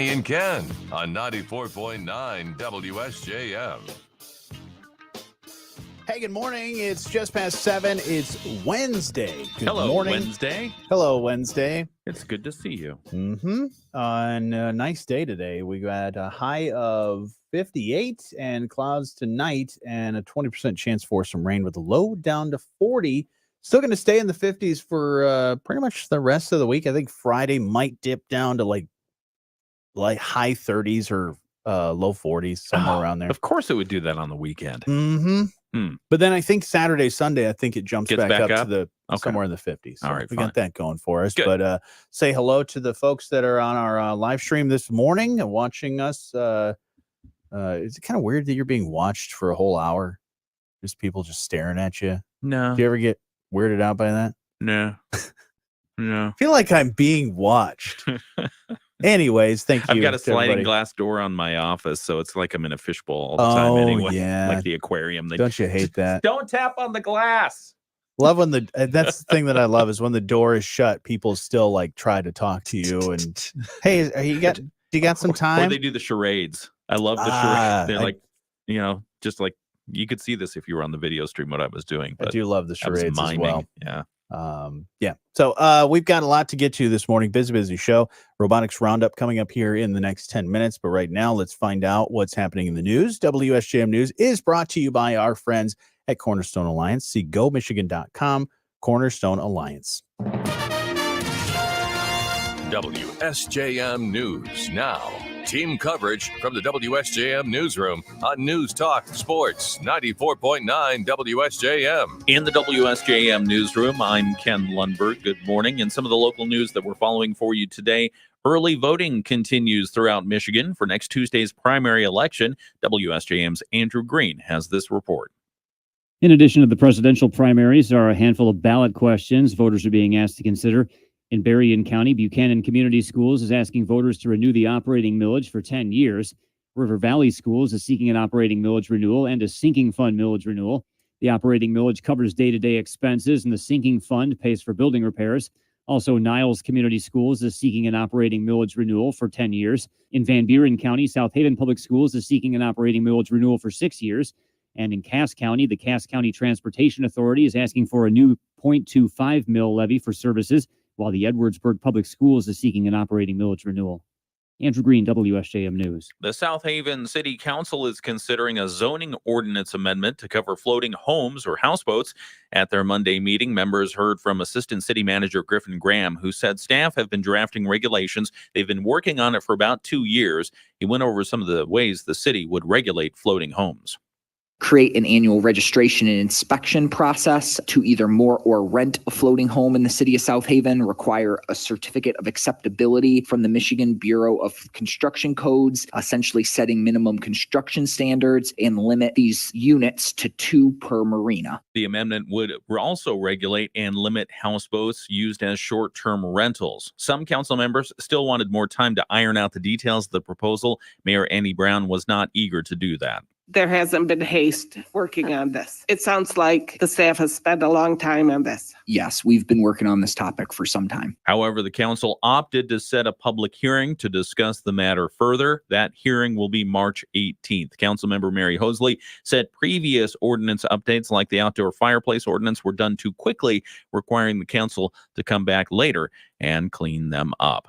and Ken on 94.9 WSJM. Hey, good morning. It's just past 7. It's Wednesday. Good Hello, morning. Wednesday. Hello, Wednesday. It's good to see you. On a nice day today. We got a high of 58 and clouds tonight and a 20% chance for some rain with a low down to 40. Still going to stay in the 50s for pretty much the rest of the week. I think Friday might dip down to like high 30s or low 40s, somewhere around there. Of course it would do that on the weekend. But then I think Saturday, Sunday, I think it jumps back up to the somewhere in the 50s. So all right, we fine. got that going for us. Good. But say hello to the folks that are on our live stream this morning and watching us. Is it kind of weird that you're being watched for a whole hour? Just people just staring at you? No. Do you ever get weirded out by that? No. No. I feel like I'm being watched. Anyways, thank you. I've got a sliding everybody. glass door on my office, so it's like I'm in a fishbowl all the time anyway. Yeah. Like the aquarium. Don't you hate that? Don't tap on the glass. Love when that's the thing that I love is when the door is shut, people still like try to talk to you and hey, do you got some time? Or they do the charades. I love the charades. They're like, just like you could see this if you were on the video stream what I was doing. But I do love the charades as well. Yeah. So we've got a lot to get to this morning. Busy show. Robotics Roundup coming up here in the next 10 minutes. But right now, let's find out what's happening in the news. WSJM News is brought to you by our friends at Cornerstone Alliance. See gomichigan.com, Cornerstone Alliance. WSJM News now. Team coverage from the WSJM newsroom on News Talk Sports 94.9 WSJM. In the WSJM newsroom, I'm Ken Lundberg. Good morning. And some of the local news that we're following for you today. Early voting continues throughout Michigan for next Tuesday's primary election. WSJM's Andrew Green has this report. In addition to the presidential primaries, there are a handful of ballot questions voters are being asked to consider. In Berrien County, Buchanan Community Schools is asking voters to renew the operating millage for 10 years. River Valley Schools is seeking an operating millage renewal and a sinking fund millage renewal. The operating millage covers day-to-day expenses, and the sinking fund pays for building repairs. Also, Niles Community Schools is seeking an operating millage renewal for 10 years. In Van Buren County, South Haven Public Schools is seeking an operating millage renewal for 6 years. And in Cass County, the Cass County Transportation Authority is asking for a new 0.25 mill levy for services, while the Edwardsburg Public Schools is seeking an operating millage renewal. Andrew Green, WSJM News. The South Haven City Council is considering a zoning ordinance amendment to cover floating homes or houseboats. At their Monday meeting, members heard from Assistant City Manager Griffin Graham, who said staff have been drafting regulations. They've been working on it for about 2 years. He went over some of the ways the city would regulate floating homes. Create an annual registration and inspection process to either moor or rent a floating home in the city of South Haven, require a certificate of acceptability from the Michigan Bureau of Construction Codes, essentially setting minimum construction standards, and limit these units to 2 per marina. The amendment would also regulate and limit houseboats used as short-term rentals. Some council members still wanted more time to iron out the details of the proposal. Mayor Annie Brown was not eager to do that. There hasn't been haste working on this. It sounds like the staff has spent a long time on this. Yes, we've been working on this topic for some time. However, the council opted to set a public hearing to discuss the matter further. That hearing will be March 18th. Councilmember Mary Hosley said previous ordinance updates like the outdoor fireplace ordinance were done too quickly, requiring the council to come back later and clean them up.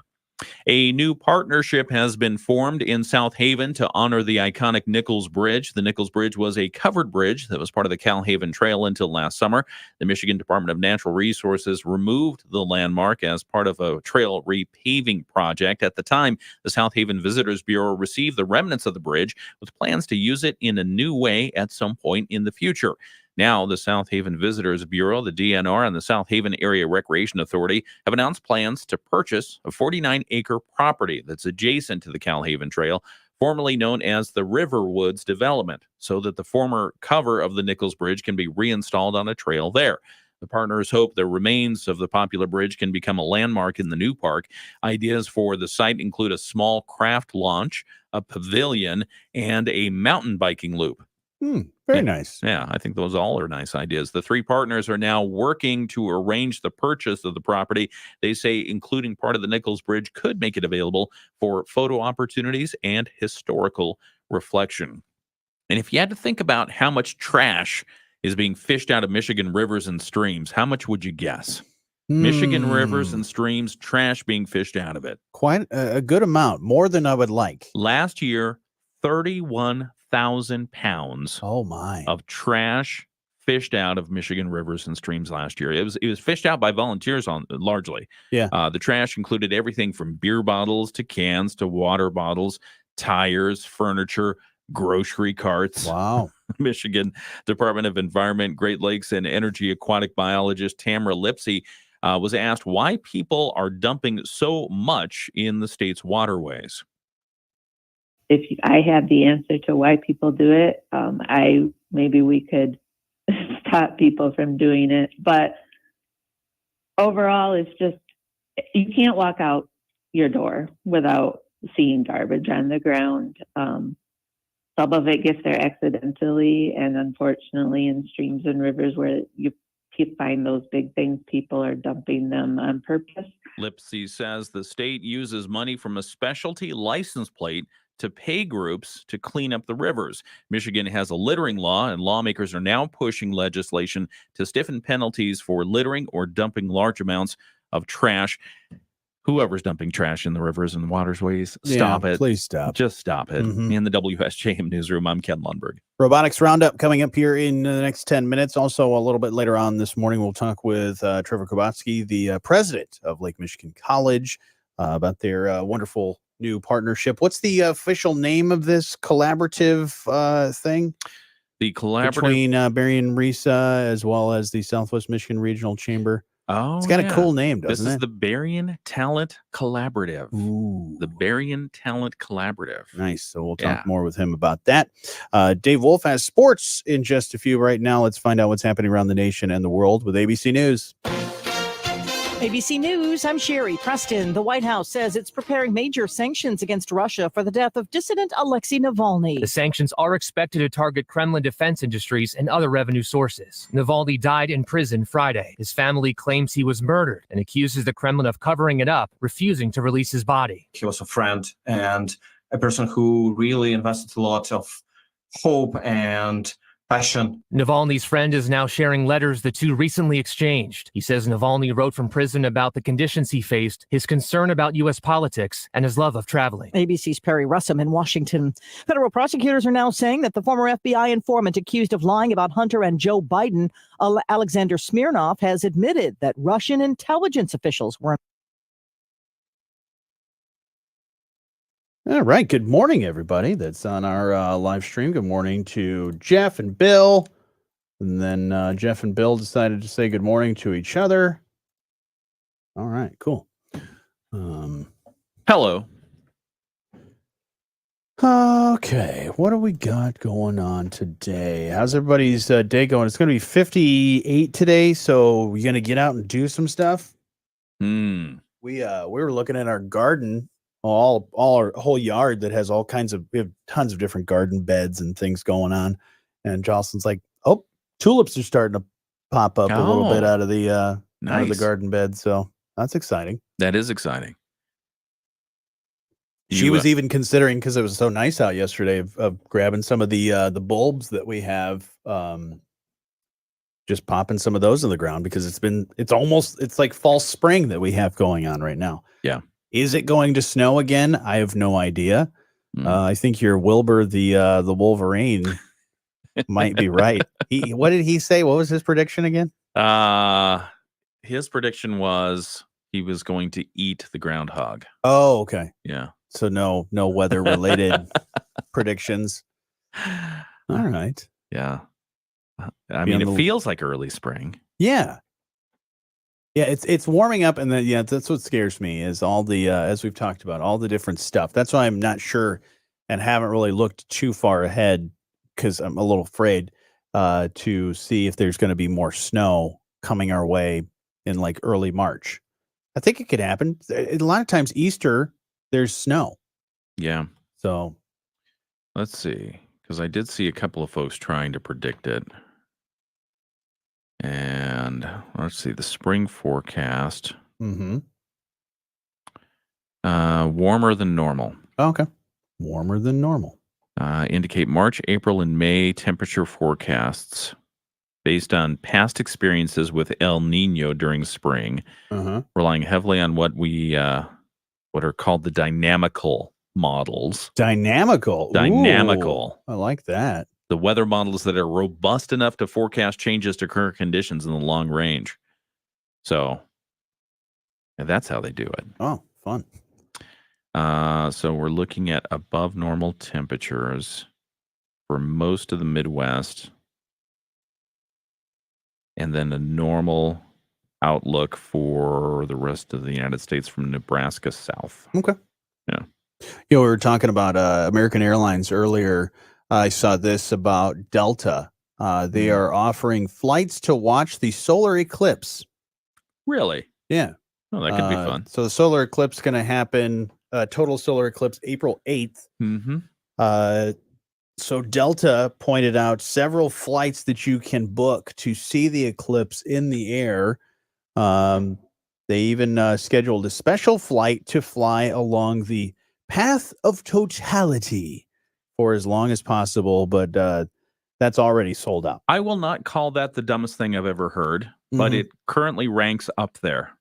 A new partnership has been formed in South Haven to honor the iconic Nichols Bridge. The Nichols Bridge was a covered bridge that was part of the Cal Haven Trail until last summer. The Michigan Department of Natural Resources removed the landmark as part of a trail repaving project. At the time, the South Haven Visitors Bureau received the remnants of the bridge with plans to use it in a new way at some point in the future. Now, the South Haven Visitors Bureau, the DNR, and the South Haven Area Recreation Authority have announced plans to purchase a 49-acre property that's adjacent to the Cal Haven Trail, formerly known as the Riverwoods Development, so that the former cover of the Nichols Bridge can be reinstalled on a trail there. The partners hope the remains of the popular bridge can become a landmark in the new park. Ideas for the site include a small craft launch, a pavilion, and a mountain biking loop. Very nice. Yeah, I think those all are nice ideas. The three partners are now working to arrange the purchase of the property. They say including part of the Nichols Bridge could make it available for photo opportunities and historical reflection. And if you had to think about how much trash is being fished out of Michigan rivers and streams, how much would you guess? Michigan rivers and streams, trash being fished out of it. Quite a good amount, more than I would like. Last year, 31,000 pounds Oh my. of trash fished out of Michigan rivers and streams last year. It was fished out by volunteers largely. Yeah. The trash included everything from beer bottles to cans to water bottles, tires, furniture, grocery carts. Wow. Michigan Department of Environment, Great Lakes, and Energy aquatic biologist Tamara Lipsey was asked why people are dumping so much in the state's waterways. If I had the answer to why people do it, maybe we could stop people from doing it. But overall, it's just, you can't walk out your door without seeing garbage on the ground. Some of it gets there accidentally, and unfortunately in streams and rivers where you find those big things, people are dumping them on purpose. Lipsey says the state uses money from a specialty license plate to pay groups to clean up the rivers. Michigan has a littering law, and lawmakers are now pushing legislation to stiffen penalties for littering or dumping large amounts of trash. Whoever's dumping trash in the rivers and waterways, stop it. Please stop. Just stop it. Mhm. In the WSJM newsroom, I'm Ken Lundberg. Robotics Roundup coming up here in the next 10 minutes. Also, a little bit later on this morning, we'll talk with Trevor Kubatsky, the president of Lake Michigan College, about their wonderful new partnership. What's the official name of this collaborative thing? The collaborative Between Berrien RISA as well as the Southwest Michigan Regional Chamber. Oh, It's got yeah. a cool name, This doesn't is it? the Berrien Talent Collaborative. Ooh. The Berrien Talent Collaborative. Nice. So we'll Yeah. talk more with him about that. Dave Wolf has sports in just a few right now. Let's find out what's happening around the nation and the world with ABC News. ABC News, I'm Sherry Preston. The White House says it's preparing major sanctions against Russia for the death of dissident Alexei Navalny. The sanctions are expected to target Kremlin defense industries and other revenue sources. Navalny died in prison Friday. His family claims he was murdered and accuses the Kremlin of covering it up, refusing to release his body. He was a friend and a person who really invested a lot of hope and passion. Navalny's friend is now sharing letters the two recently exchanged. He says Navalny wrote from prison about the conditions he faced, his concern about U.S. politics, and his love of traveling. ABC's Perry Russum in Washington. Federal prosecutors are now saying that the former FBI informant accused of lying about Hunter and Joe Biden, Alexander Smirnov, has admitted that Russian intelligence officials were. All right. Good morning, everybody that's on our live stream. Good morning to Jeff and Bill. And then Jeff and Bill decided to say good morning to each other. All right, cool. Hello. Okay, what do we got going on today? How's everybody's day going? It's going to be 58 today, so we're going to get out and do some stuff. We were looking at our garden, all our whole yard that has all kinds of, we have tons of different garden beds and things going on. And Jocelyn's like, "Oh, tulips are starting to pop up a little bit out of the out of the garden bed." So that's exciting. That is exciting. She was even considering, because it was so nice out yesterday, of grabbing some of the bulbs that we have, just popping some of those in the ground, because it's like fall spring that we have going on right now. Yeah. Is it going to snow again? I have no idea. I think your Wilbur, the Wolverine, might be right. What did he say? What was his prediction again? His prediction was he was going to eat the groundhog. Oh, okay. Yeah. So no weather related predictions. All right. Yeah. I mean, it feels like early spring. Yeah. Yeah, it's warming up, and then that's what scares me is all the as we've talked about, all the different stuff. That's why I'm not sure and haven't really looked too far ahead, because I'm a little afraid to see if there's going to be more snow coming our way in like early March. I think it could happen. A lot of times Easter there's snow. Yeah. So let's see. Because I did see a couple of folks trying to predict it. And let's see, the spring forecast. Mm-hmm. Warmer than normal. Okay. Warmer than normal. Indicate March, April, and May temperature forecasts based on past experiences with El Nino during spring, relying heavily on what are called the dynamical models. Dynamical. Dynamical. Ooh, I like that. The weather models that are robust enough to forecast changes to current conditions in the long range. So, and that's how they do it. Oh, fun. So we're looking at above normal temperatures for most of the Midwest, and then a normal outlook for the rest of the United States from Nebraska south. Okay. Yeah. We were talking about American Airlines earlier. I saw this about Delta. They are offering flights to watch the solar eclipse. Really? Yeah. Oh, that could be fun. So the solar eclipse is going to happen, total solar eclipse, April 8th. Mm-hmm. So Delta pointed out several flights that you can book to see the eclipse in the air. They even scheduled a special flight to fly along the path of totality for as long as possible, but that's already sold out. I will not call that the dumbest thing I've ever heard, but it currently ranks up there.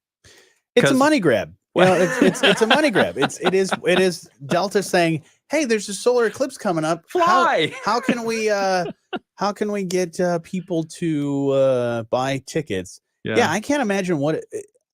It's a money grab. Well, it's a money grab. It is Delta saying, "Hey, there's a solar eclipse coming up. Fly! How can we get people to buy tickets?" Yeah, I can't imagine what.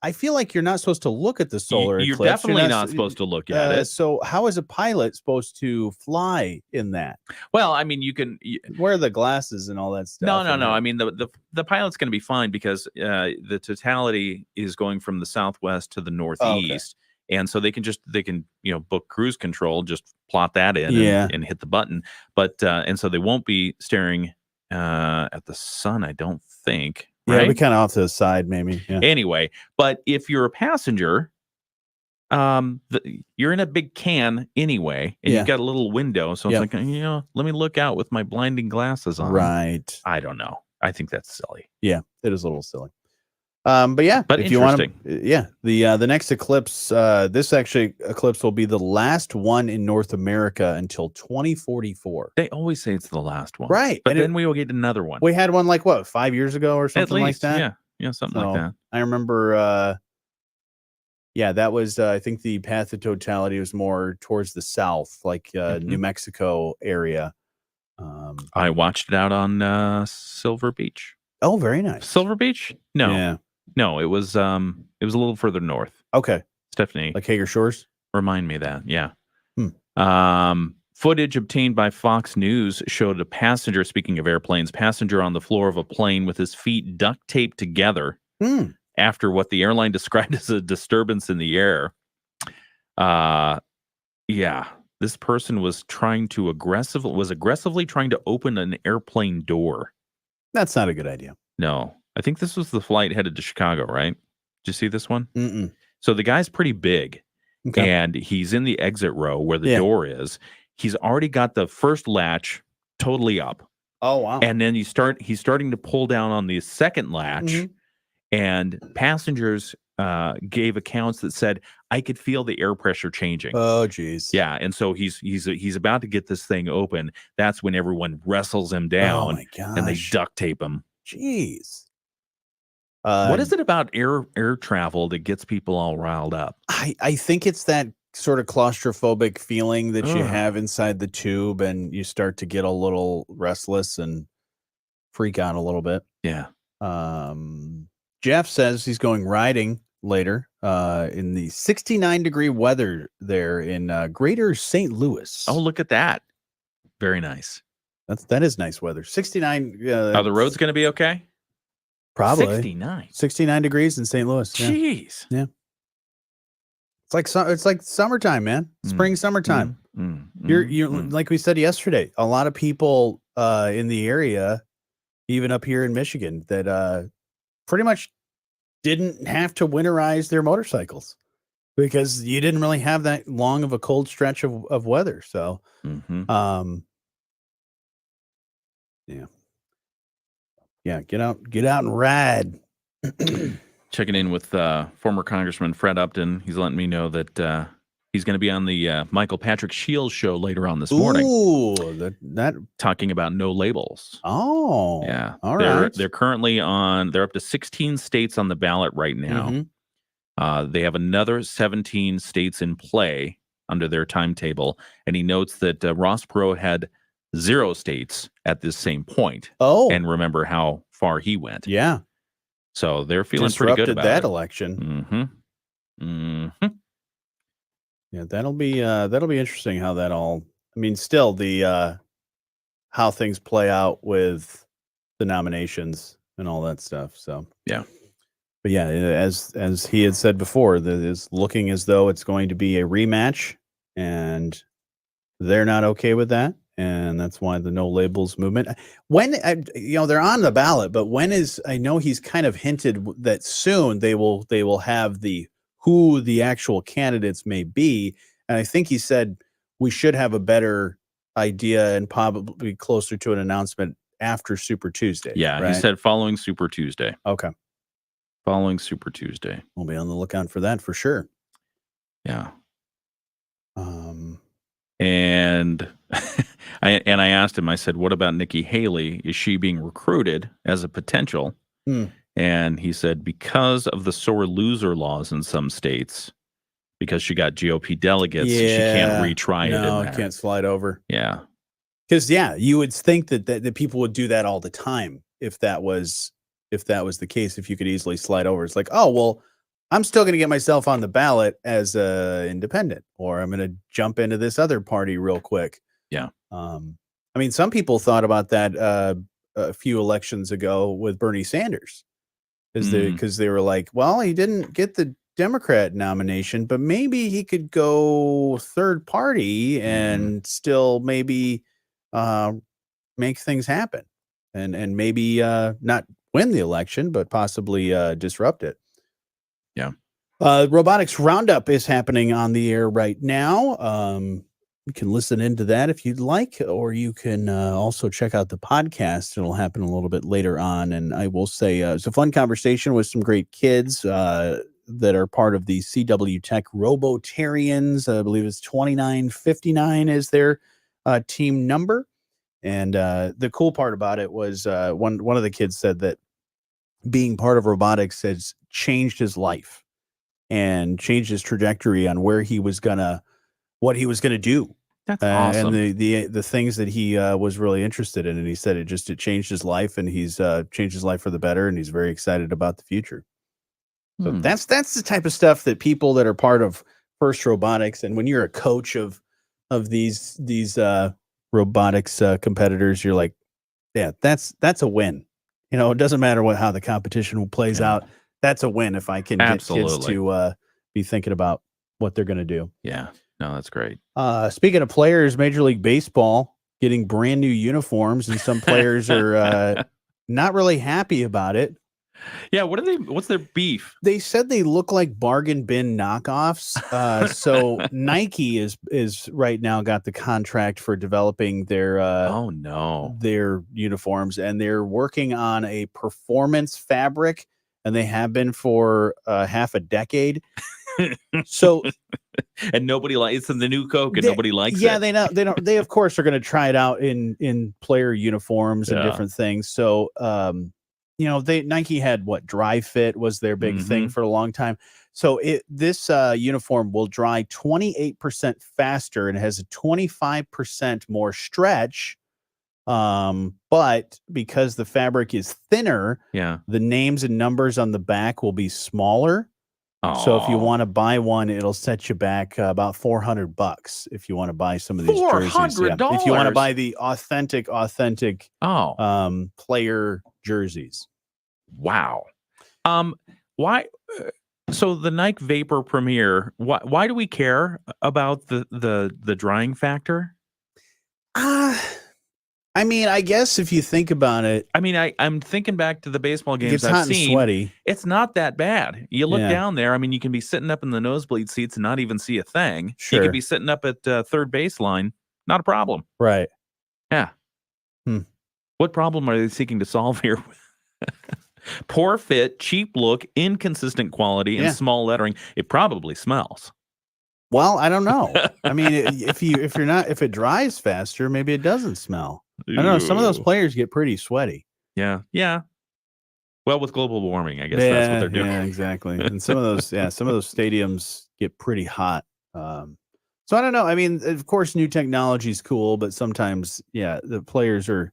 I feel like you're not supposed to look at the solar eclipse. You're definitely not supposed to look at it. So how is a pilot supposed to fly in that? Well, I mean, you can wear the glasses and all that stuff. No. I mean, the pilot's going to be fine because the totality is going from the southwest to the northeast, and so they can book cruise control, just plot that in and hit the button. But and so they won't be staring at the sun, I don't think. Yeah, right? we kind of off to the side, maybe. Yeah. Anyway, but if you're a passenger, you're in a big can anyway, and you've got a little window, so it's like, let me look out with my blinding glasses on. Right. I don't know. I think that's silly. Yeah, it is a little silly. But if you want to, the next eclipse, this eclipse will be the last one in North America until 2044. They always say it's the last one, right? But then we will get another one. We had one 5 years ago or something like that. Yeah, something like that. I remember. That was I think the path of totality was more towards the south, like New Mexico area. I watched it out on Silver Beach. Oh, very nice. Silver Beach? No. Yeah. No, it was a little further north. Okay. Stephanie. Like Hager Shores? Remind me of that. Yeah. Footage obtained by Fox News showed a passenger, speaking of airplanes, passenger on the floor of a plane with his feet duct taped together after what the airline described as a disturbance in the air. This person was aggressively trying to open an airplane door. That's not a good idea. No. I think this was the flight headed to Chicago, right? Did you see this one? Mm-mm. So the guy's pretty big, and he's in the exit row where the door is. He's already got the first latch totally up. Oh, wow. And then he's starting to pull down on the second latch, and passengers gave accounts that said, I could feel the air pressure changing. Oh, geez. Yeah, and so he's about to get this thing open. That's when everyone wrestles him down, oh my gosh, and they duct tape him. Jeez. What is it about air travel that gets people all riled up? I think it's that sort of claustrophobic feeling that you have inside the tube, and you start to get a little restless and freak out a little bit. Yeah. Jeff says he's going riding later in the 69-degree weather there in Greater St. Louis. Oh, look at that. Very nice. That is nice weather. 69. Are the roads going to be okay? Probably 69 degrees in St. Louis. Jeez. Yeah. It's like summertime, man. Spring, summertime. You're like we said yesterday, a lot of people in the area, even up here in Michigan, that pretty much didn't have to winterize their motorcycles because you didn't really have that long of a cold stretch of weather. So Yeah, get out and ride. Checking in with former Congressman Fred Upton. He's letting me know that he's going to be on the Michael Patrick Shields show later on this morning. Ooh, that talking about no labels. Oh, yeah. All right. They're currently they're up to 16 states on the ballot right now. They have another 17 states in play under their timetable, and he notes that Ross Perot had 0 states at this same point. Oh, and remember how far he went. Yeah, so they're feeling pretty good about that it. election. Yeah, that'll be interesting how that all. I mean, still the how things play out with the nominations and all that stuff. So yeah. But yeah, as he had said before, that is looking as though it's going to be a rematch, and they're not okay with that, and that's why the no labels movement. When they're on the ballot, but when is? I know he's kind of hinted that soon they will have who the actual candidates may be, and I think he said we should have a better idea and probably closer to an announcement after Super Tuesday. Yeah, right? He said following Super Tuesday. Okay. Following Super Tuesday. We'll be on the lookout for that for sure. Yeah. And I asked him, I said, what about Nikki Haley? Is she being recruited as a potential? And he said, because of the sore loser laws in some states, because she got GOP delegates, she can't retry it. No, can't slide over. Yeah. Because, you would think that people would do that all the time if that was the case, if you could easily slide over. It's like, oh, well, I'm still going to get myself on the ballot as a independent, or I'm going to jump into this other party real quick. Yeah. I mean, some people thought about that a few elections ago with Bernie Sanders, because they were like, well, he didn't get the Democrat nomination, but maybe he could go third party and still maybe make things happen, and maybe not win the election, but possibly disrupt it. Yeah. Robotics Roundup is happening on the air right now. You can listen into that if you'd like, or you can also check out the podcast. It'll happen a little bit later on. And I will say it's a fun conversation with some great kids that are part of the CW Tech Robotarians. I believe it's 2959 is their team number. And the cool part about it was one of the kids said that being part of robotics has changed his life and changed his trajectory on what he was gonna do. That's awesome. And the things that he was really interested in. And he said it changed his life, and he's changed his life for the better, and he's very excited about the future. So that's the type of stuff that people that are part of FIRST Robotics, and when you're a coach of these robotics competitors, you're like, yeah, that's a win. It doesn't matter how the competition plays out. That's a win if I can get kids to be thinking about what they're going to do. Yeah, no, that's great. Speaking of players, Major League Baseball getting brand new uniforms, and some players are not really happy about it. Yeah, what's their beef? They said they look like bargain bin knockoffs. So Nike is right now got the contract for developing their their uniforms, and they're working on a performance fabric, and they have been for half a decade. So and nobody likes the new Coke, and nobody likes it. Yeah, they of course are going to try it out in player uniforms and different things. So Nike had dry fit was their big thing for a long time. So this uniform will dry 28% faster, and it has a 25% more stretch. But because the fabric is thinner, the names and numbers on the back will be smaller. So if you want to buy one, it'll set you back about $400 if you want to buy some of these jerseys. $400. If you want to buy the authentic player jerseys. Wow. Why? So the Nike Vapor Premier. Why do we care about the drying factor? I mean, I guess if you think about it, I mean, I'm thinking back to the baseball games it's hot I've seen. And sweaty. It's not that bad. You look down there. I mean, you can be sitting up in the nosebleed seats and not even see a thing. Sure. You could be sitting up at third baseline, not a problem. Right. Yeah. What problem are they seeking to solve here? Poor fit, cheap look, inconsistent quality, and Yeah. small lettering. It probably smells. Well, I don't know. I mean, if it dries faster, maybe it doesn't smell. I don't know. Some of those Ooh. players get pretty sweaty. Yeah. Well, with global warming, I guess that's what they're doing. Yeah, exactly. And some of those stadiums get pretty hot. So I don't know. I mean, of course, new technology is cool, but sometimes, the players are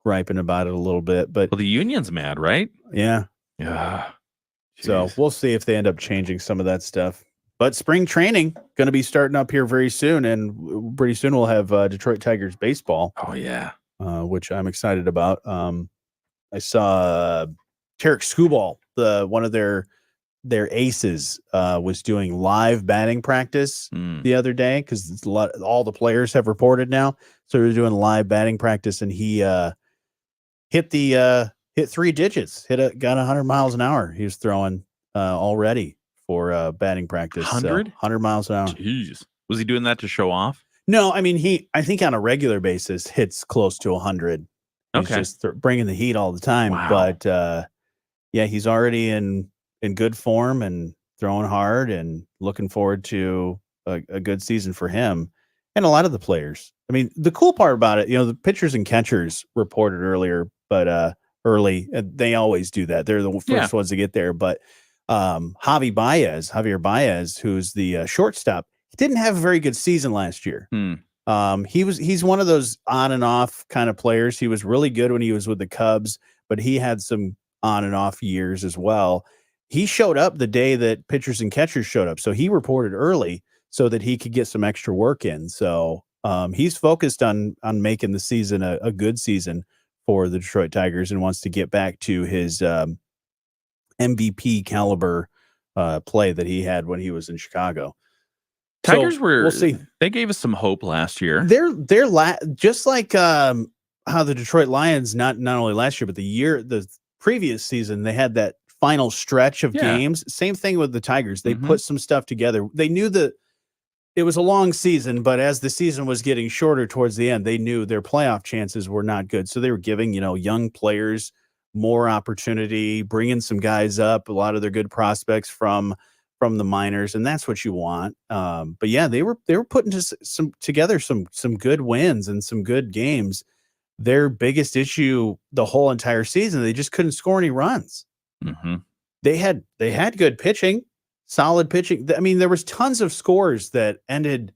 griping about it a little bit. But Well, the union's mad, right? yeah, Yeah. so we'll see if they end up changing some of that stuff. But spring training going to be starting up here very soon, and pretty soon we'll have Detroit Tigers baseball. Oh yeah, which I'm excited about. I saw Tarek Skubal, one of their aces, was doing live batting practice the other day because all the players have reported now. So he was doing live batting practice, and he hit 3 digits, got 100 miles an hour. He was throwing already for batting practice. 100 miles an hour. Jeez, was he doing that to show off? No, I mean I think on a regular basis hits close to 100. He's just bringing the heat all the time. Wow. But he's already in good form and throwing hard, and looking forward to a good season for him and a lot of the players. I mean, the cool part about it, the pitchers and catchers reported earlier, but early, they always do that. They're the first ones to get there. But Javier Baez, who's the shortstop, he didn't have a very good season last year. He's one of those on and off kind of players. He was really good when he was with the Cubs, but he had some on and off years as well. He showed up the day that pitchers and catchers showed up, so he reported early so that he could get some extra work in. So he's focused on making the season a good season for the Detroit Tigers, and wants to get back to his MVP caliber play that he had when he was in Chicago. Tigers we'll see. They gave us some hope last year. They're just like how the Detroit Lions, not only last year, but the previous season, they had that final stretch of games. Same thing with the Tigers. They put some stuff together. They knew that it was a long season, but as the season was getting shorter towards the end, they knew their playoff chances were not good. So they were giving, young players more opportunity, bringing some guys up, a lot of their good prospects from the minors, and that's what you want. But yeah, they were putting together some good wins and some good games. Their biggest issue the whole entire season, they just couldn't score any runs. They had good pitching, solid pitching. I mean, there was tons of scores that ended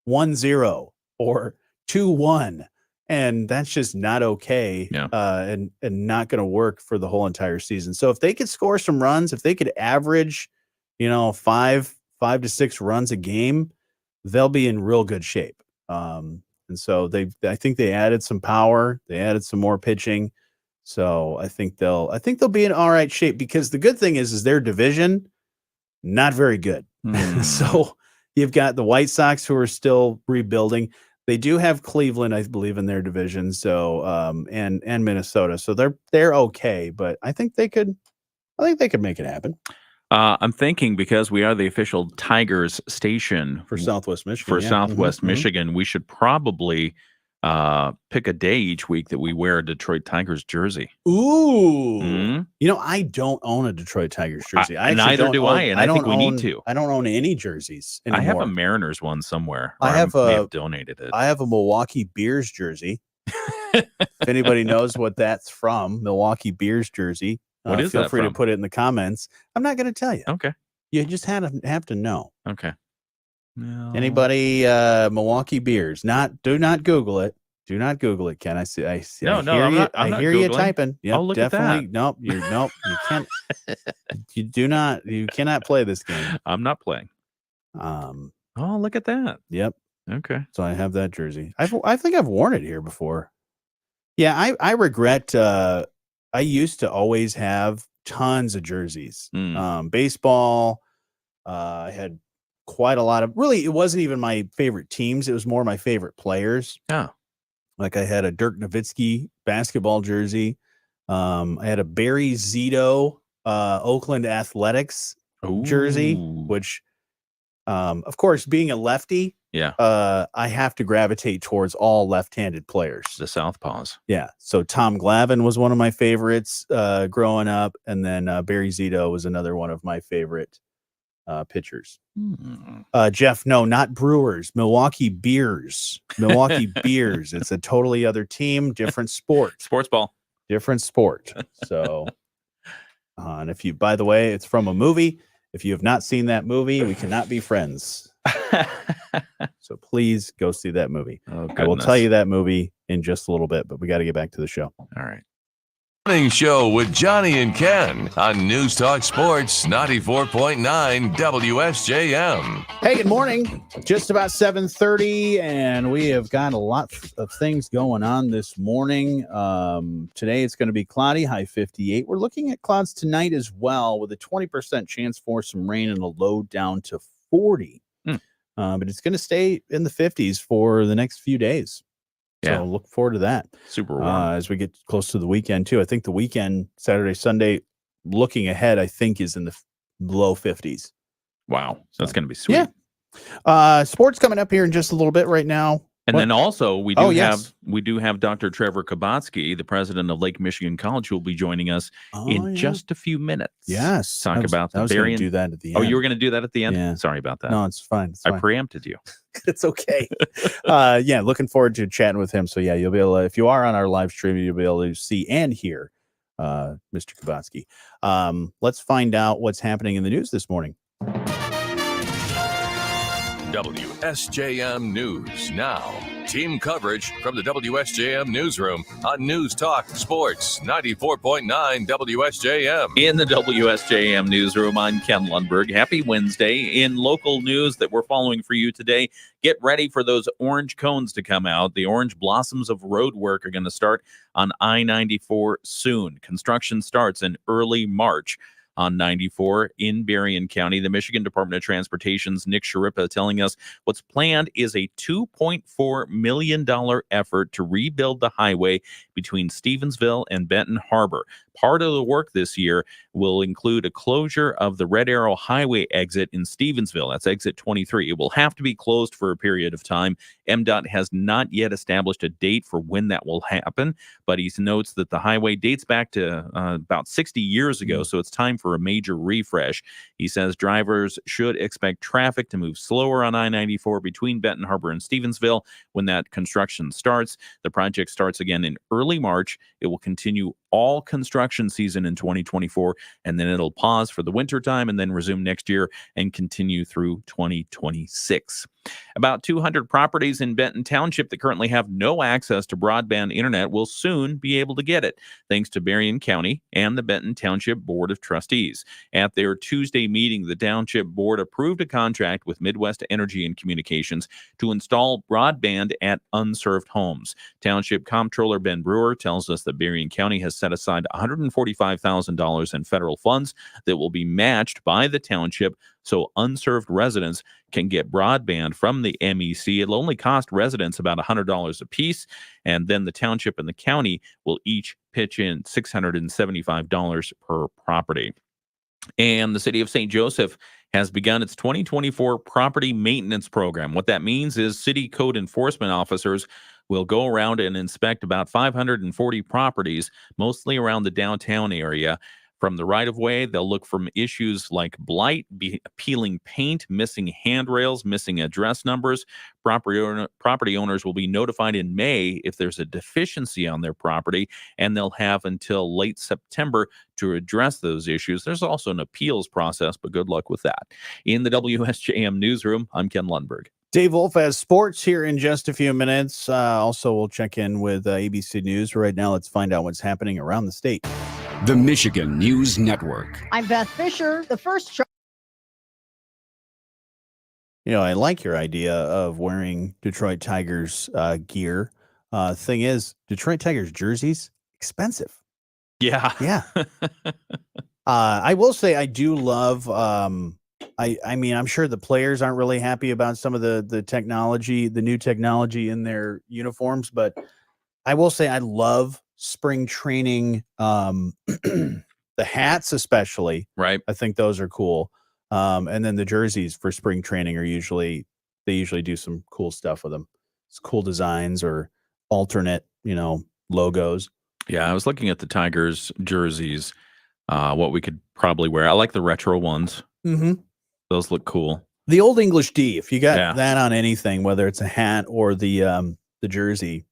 1-0 or 2-1, and that's just not okay. And not going to work for the whole entire season. So if they could score some runs, if they could average 5 to 6 runs a game, they'll be in real good shape. And so I think they added some power, they added some more pitching. So I think they'll be in all right shape, because the good thing is their division not very good. So you've got the White Sox, who are still rebuilding. They do have Cleveland, I believe, in their division. So and Minnesota. So they're okay, but I think they could make it happen. I'm thinking, because we are the official Tigers station for Southwest Michigan. Michigan, we should probably pick a day each week that we wear a Detroit Tigers jersey. Ooh. I don't own a Detroit Tigers jersey. Neither do I, and I think we need to. I don't own any jerseys anymore. I have a Mariners one somewhere. I may have donated it. I have a Milwaukee Beers jersey. If anybody knows what that's from, Milwaukee Beers jersey. What is feel that free from? to put it in the comments. I'm not going to tell you. Okay. You just have to know. Okay. No. Anybody Milwaukee Beers? Do not Google it. Do not Google it, Ken. I see. I'm not hear Googling. you typing. Yep, I'll look definitely. at that. Nope. You can't. You cannot play this game. I'm not playing. Oh, look at that. Yep. Okay. So I have that jersey. I think I've worn it here before. Yeah, I regret. I used to always have tons of jerseys. Baseball. I had quite a lot of. Really, it wasn't even my favorite teams. It was more my favorite players. Oh. Like I had a Dirk Nowitzki basketball jersey. I had a Barry Zito Oakland Athletics jersey, which Of course, being a lefty, Yeah. I have to gravitate towards all left-handed players. The Southpaws. Yeah. So Tom Glavine was one of my favorites growing up, and then Barry Zito was another one of my favorite pitchers. Jeff, no, not Brewers, Milwaukee Beers. Milwaukee Beers. It's a totally other team, different sport. Sports ball. Different sport. So, and if you, by the way, it's from a movie. If you have not seen that movie, we cannot be friends. So please go see that movie. Oh, I will tell you that movie in just a little bit, but we got to get back to the show. All right. Morning show with Johnny and Ken on News Talk Sports 94.9 WSJM. Hey, good morning. Just about 7:30, and we have got a lot of things going on this morning. Today it's going to be cloudy, high 58. We're looking at clouds tonight as well, with a 20% chance for some rain and a low down to 40. But it's going to stay in the 50s for the next few days. Yeah. So look forward to that. Super warm. As we get close to the weekend, too. I think the weekend, Saturday, Sunday, looking ahead, I think is in the low 50s. Wow. So that's going to be sweet. Yeah. Sports coming up here in just a little bit right now. And then also we do yes. have Dr. Trevor Kabatsky, the president of Lake Michigan College, who will be joining us in just a few minutes. Yes. Talk about the Berrien. Do that at the end. Oh, you were going to do that at the end? Yeah. Sorry about that. No, it's fine. I preempted you. It's okay. Yeah, looking forward to chatting with him. So yeah, you'll be able to, if you are on our live stream, you'll be able to see and hear Mr. Kabatsky. Let's find out what's happening in the news this morning. WSJM News Now. Team coverage from the WSJM newsroom on News Talk Sports 94.9 WSJM. In the WSJM newsroom, I'm Ken Lundberg. Happy Wednesday. In local news that we're following for you today, get ready for those orange cones to come out. The orange blossoms of road work are going to start on I-94 soon. Construction starts in early March on 94 in Berrien County. The Michigan Department of Transportation's Nick Sharippa telling us what's planned is a $2.4 million effort to rebuild the highway between Stevensville and Benton Harbor. Part of the work this year will include a closure of the Red Arrow Highway exit in Stevensville. That's exit 23. It will have to be closed for a period of time. MDOT has not yet established a date for when that will happen, but he notes that the highway dates back to about 60 years ago, so it's time for a major refresh. He says drivers should expect traffic to move slower on I-94 between Benton Harbor and Stevensville when that construction starts. The project starts again in early March. It will continue all construction season in 2024, and then it'll pause for the winter time and then resume next year and continue through 2026. About 200 properties in Benton Township that currently have no access to broadband internet will soon be able to get it, thanks to Berrien County and the Benton Township Board of Trustees. At their Tuesday meeting, the Township Board approved a contract with Midwest Energy and Communications to install broadband at unserved homes. Township Comptroller Ben Brewer tells us that Berrien County has set aside $145,000 in federal funds that will be matched by the township so unserved residents can get broadband from the MEC. It'll only cost residents about $100 a piece, and then the township and the county will each pitch in $675 per property. And the city of St. Joseph has begun its 2024 property maintenance program. What that means is city code enforcement officers will go around and inspect about 540 properties, mostly around the downtown area. From the right-of-way, they'll look for issues like blight, peeling paint, missing handrails, missing address numbers. Property owners will be notified in May if there's a deficiency on their property, and they'll have until late September to address those issues. There's also an appeals process, but good luck with that. In the WSJM newsroom, I'm Ken Lundberg. Dave Wolf has sports here in just a few minutes. Also, we'll check in with ABC News. Right now, let's find out what's happening around the state. The Michigan News Network. I'm Beth Fisher. The first You know, I like your idea of wearing Detroit Tigers gear. Thing is, Detroit Tigers jerseys, expensive. Yeah. Yeah. I will say I do love, I mean, I'm sure the players aren't really happy about some of the technology, the new technology in their uniforms, but I will say I love spring training, the hats especially. Right. I think those are cool. And then the jerseys for spring training are usually do some cool stuff with them. It's cool designs or alternate, logos. Yeah, I was looking at the Tigers jerseys, what we could probably wear. I like the retro ones. Mm-hmm. Those look cool. The Old English D, if you got Yeah. that on anything, whether it's a hat or the jersey,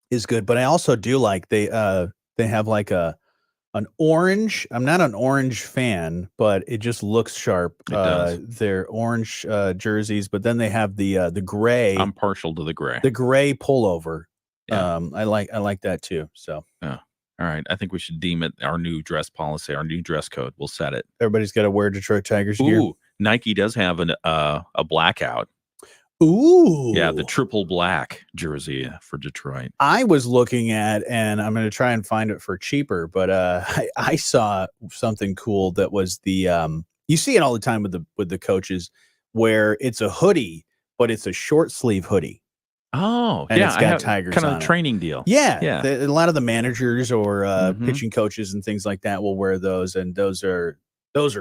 is good. But I also do like they have like an orange. I'm not an orange fan, but it just looks sharp. It does. They're orange jerseys, but then they have the gray. I'm partial to the gray. The gray pullover. Yeah. I like that too. So Yeah. All right. I think we should deem it our new dress policy, our new dress code. We'll set it. everybody's got to wear Detroit Tigers gear. Ooh, Nike does have a blackout. Ooh. Yeah, the triple black jersey for Detroit. I was looking at, and I'm going to try and find it for cheaper, but I saw something cool that was the you see it all the time with the coaches where it's a hoodie, but it's a short sleeve hoodie. Oh, And yeah, it's I got have Tigers kind of on a it. training deal. Yeah, Yeah. a lot of the managers or Mhm. pitching coaches and things like that will wear those, and those are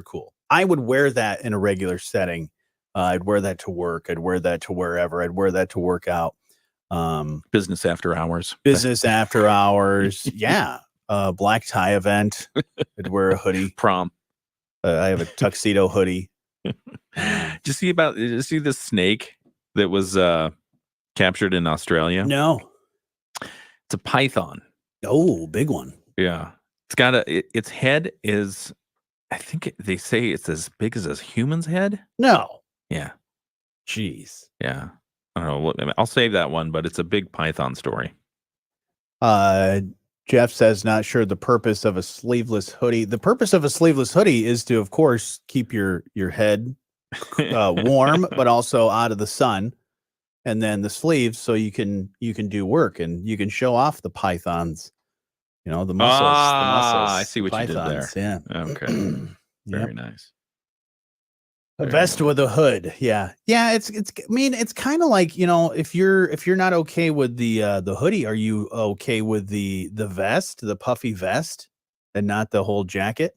cool. I would wear that in a regular setting. I'd wear that to work. I'd wear that to wherever. I'd wear that to work out. Business after hours. Business after hours. Yeah. Black tie event. I'd wear a hoodie. Prom. I have a tuxedo hoodie. Did you see this snake that was captured in Australia? No. It's a python. Oh, big one. Yeah. It's got its head is, I think they say it's as big as a human's head. No. Yeah. Jeez. Yeah. I don't know. I'll save that one, but it's a big python story. Jeff says, not sure the purpose of a sleeveless hoodie. The purpose of a sleeveless hoodie is to, of course, keep your head warm, but also out of the sun. And then the sleeves, so you can do work and you can show off the pythons. The muscles. I see what pythons, you did there. Yeah. Okay. Very nice. A vest with a hood. Yeah. Yeah. It's kind of like, if you're not okay with the hoodie, are you okay with the vest, the puffy vest, and not the whole jacket?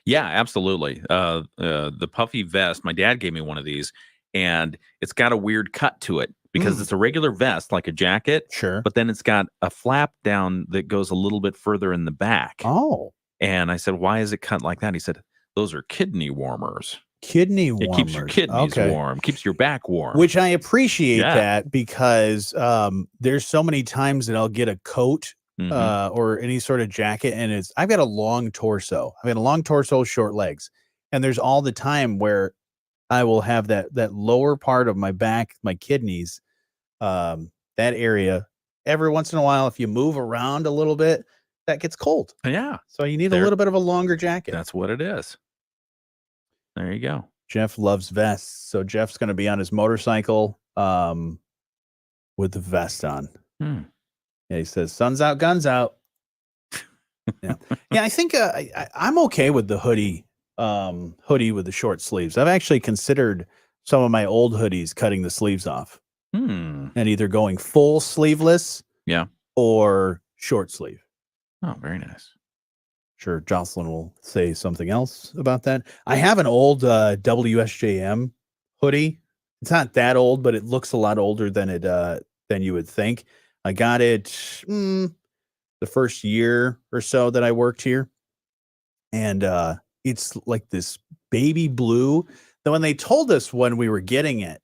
Yeah, absolutely. The puffy vest, my dad gave me one of these, and it's got a weird cut to it because it's a regular vest, like a jacket. Sure. But then it's got a flap down that goes a little bit further in the back. Oh. And I said, why is it cut like that? He said, those are kidney warmers. Kidney It warmers. keeps your kidneys warm, keeps your back warm. Which I appreciate Yeah. that because there's so many times that I'll get a coat or any sort of jacket, and I've got a long torso. I've got a long torso, short legs, and there's all the time where I will have that lower part of my back, my kidneys, that area. Every once in a while, if you move around a little bit, that gets cold. Yeah. So you need a little bit of a longer jacket. That's what it is. There you go. Jeff loves vests, so Jeff's going to be on his motorcycle with the vest on. Hmm. Yeah, he says, "Sun's out, guns out." Yeah, yeah. I think I'm okay with the hoodie with the short sleeves. I've actually considered some of my old hoodies cutting the sleeves off and either going full sleeveless, or short sleeve. Oh, very nice. Sure, Jocelyn will say something else about that. I have an old WSJM hoodie. It's not that old, but it looks a lot older than you would think. I got it the first year or so that I worked here, and it's like this baby blue. Then when they told us when we were getting it,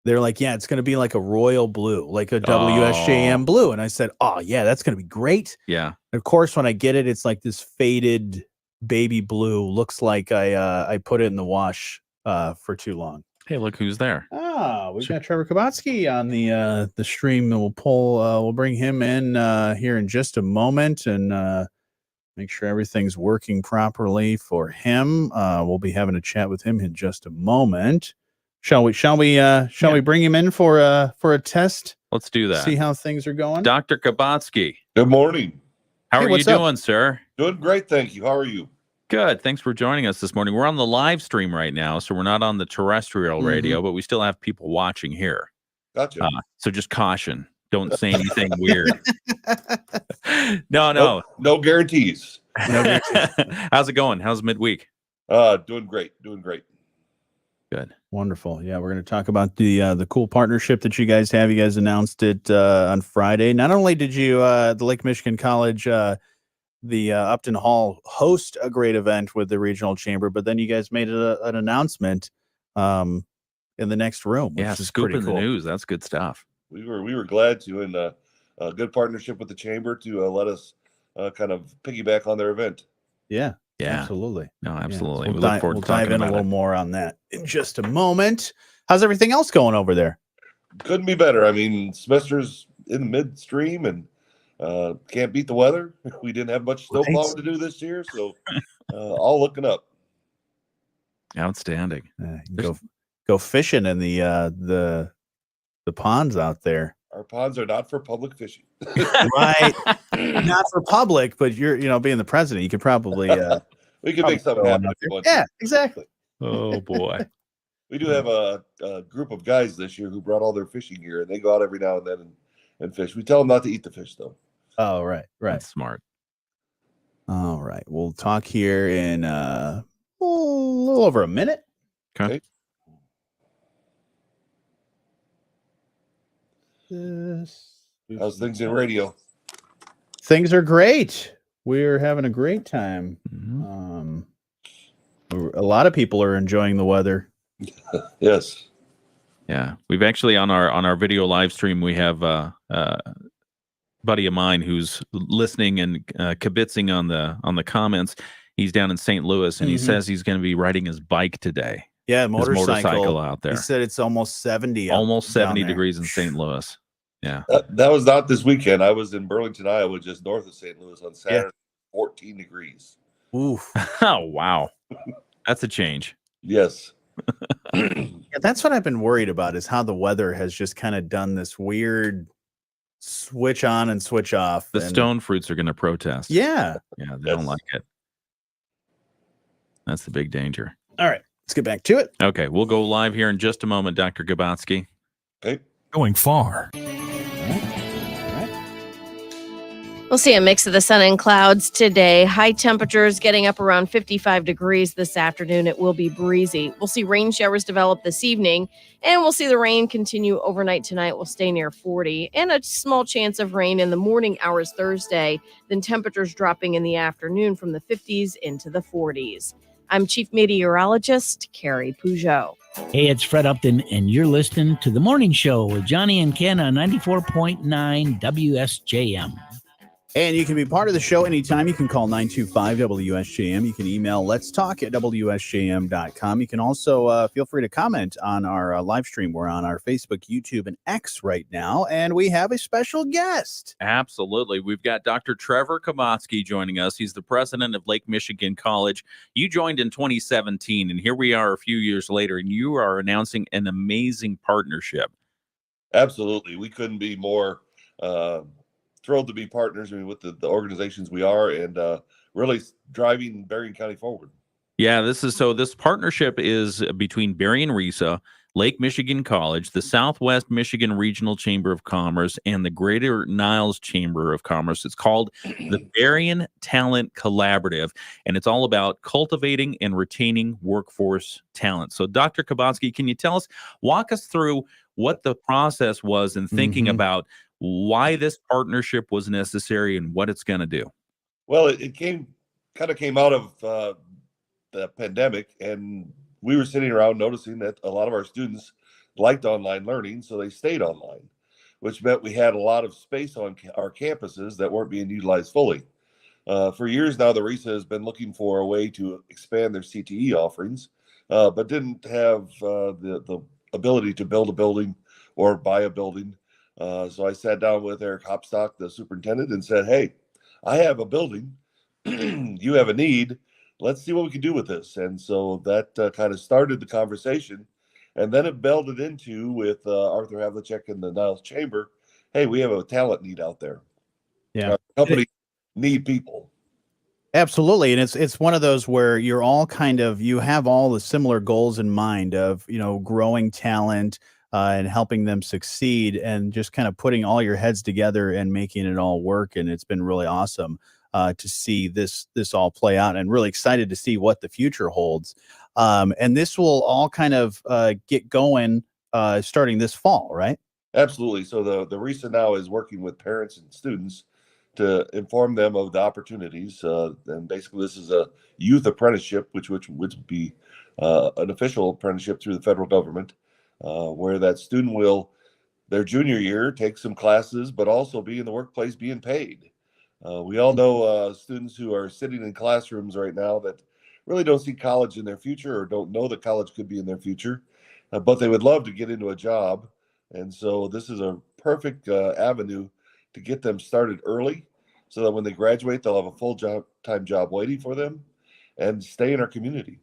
they're like, "Yeah, it's going to be like a royal blue, like a WSJM blue." And I said, "Oh yeah, that's going to be great." Yeah. And of course, when I get it, it's like this faded baby blue. Looks like I put it in the wash for too long. Hey, look who's there. We've got Trevor Kabatsky on the stream, and we'll bring him in here in just a moment and make sure everything's working properly for him. We'll be having a chat with him in just a moment. Shall we bring him in for a test? Let's do that. See how things are going. Dr. Kabatsky. Good morning. How Hey, are you what's up? doing, sir? Doing great, thank you. How are you? Good. Thanks for joining us this morning. We're on the live stream right now, so we're not on the terrestrial radio, but we still have people watching here. Gotcha. So just caution. Don't say anything weird. No. No guarantees. How's it going? How's midweek? Doing great. Doing great. Good. Wonderful. Yeah, we're going to talk about the cool partnership that you guys have. You guys announced it on Friday. Not only did you, the Lake Michigan College, the Upton Hall host a great event with the regional chamber, but then you guys made an announcement in the next room, which is scoop pretty in cool. the news. That's good stuff. We were glad to, and a good partnership with the chamber to let us kind of piggyback on their event. Yeah. Yeah. Absolutely. No, absolutely. So we look forward we'll to talking dive in a about little it. more on that in just a moment. How's everything else going over there? Couldn't be better. I mean, semester's in midstream, and can't beat the weather. We didn't have much snow plowing to do this year, so all looking up. Outstanding. Go fishing in the ponds out there. Our ponds are not for public fishing. Right. Not for public, but being the president, you could probably we could make something happen if you want to. Yeah, exactly. Oh boy. We do have a group of guys this year who brought all their fishing gear, and they go out every now and then and fish. We tell them not to eat the fish, though. Oh, right. That's smart. All right. We'll talk here in a little over a minute. Okay. How's things in radio? Things are great. We're having a great time. A lot of people are enjoying the weather. Yes. Yeah, we've actually on our video live stream we have buddy of mine who's listening and kibitzing on the comments. He's down in St. Louis and he says he's going to be riding his bike today. Yeah, His motorcycle out there. He said it's almost 70. Almost 70 degrees in St. Louis. Yeah. That was not this weekend. I was in Burlington, Iowa, just north of St. Louis on Saturday, 14 degrees. Oof. Oh, wow. That's a change. Yes. Yeah, that's what I've been worried about is how the weather has just kind of done this weird switch on and switch off. The stone fruits are going to protest. Yeah. Yeah, they don't like it. That's the big danger. All right, let's get back to it. Okay, we'll go live here in just a moment, Dr. Gabatsky. Okay. Going far. We'll see a mix of the sun and clouds today. High temperatures getting up around 55 degrees this afternoon. It will be breezy. We'll see rain showers develop this evening, and we'll see the rain continue overnight tonight. We'll stay near 40, and a small chance of rain in the morning hours Thursday. Then temperatures dropping in the afternoon from the 50s into the 40s. I'm Chief Meteorologist Carrie Peugeot. Hey, it's Fred Upton, and you're listening to The Morning Show with Johnny and Ken on 94.9 WSJM. And you can be part of the show anytime. You can call 925-WSJM. You can email letstalk@WSJM.com. You can also feel free to comment on our live stream. We're on our Facebook, YouTube, and X right now, and we have a special guest. Absolutely. We've got Dr. Trevor Kabatsky joining us. He's the president of Lake Michigan College. You joined in 2017, and here we are a few years later, and you are announcing an amazing partnership. Absolutely. We couldn't be more thrilled to be partners with the organizations we are and really driving Berrien County forward. Yeah, this partnership is between Berrien RESA, Lake Michigan College, the Southwest Michigan Regional Chamber of Commerce, and the Greater Niles Chamber of Commerce. It's called the Berrien Talent Collaborative, and it's all about cultivating and retaining workforce talent. So, Dr. Kabatsky, can you walk us through what the process was in thinking about why this partnership was necessary and what it's going to do? Well, it came out of the pandemic, and we were sitting around noticing that a lot of our students liked online learning, so they stayed online, which meant we had a lot of space on our campuses that weren't being utilized fully. For years now, the RESA has been looking for a way to expand their CTE offerings, but didn't have the ability to build a building or buy a building. So I sat down with Eric Hopstock, the superintendent, and said, hey, I have a building. You have a need. Let's see what we can do with this. And so that kind of started the conversation. And then it melded into with Arthur Havlicek and the Niles Chamber. Hey, we have a talent need out there. Yeah. Our company need people. Absolutely. And it's one of those where you're all you have all the similar goals in mind of, growing talent, and helping them succeed and just kind of putting all your heads together and making it all work. And it's been really awesome. to see this all play out, and really excited to see what the future holds. And this will all kind of get going starting this fall, right? Absolutely. So the RESA now is working with parents and students to inform them of the opportunities. And basically, this is a youth apprenticeship, which would be an official apprenticeship through the federal government, where that student will, their junior year, take some classes, but also be in the workplace being paid. We all know students who are sitting in classrooms right now that really don't see college in their future, or don't know that college could be in their future, but they would love to get into a job. And so this is a perfect avenue to get them started early, so that when they graduate, they'll have a full-time job waiting for them and stay in our community.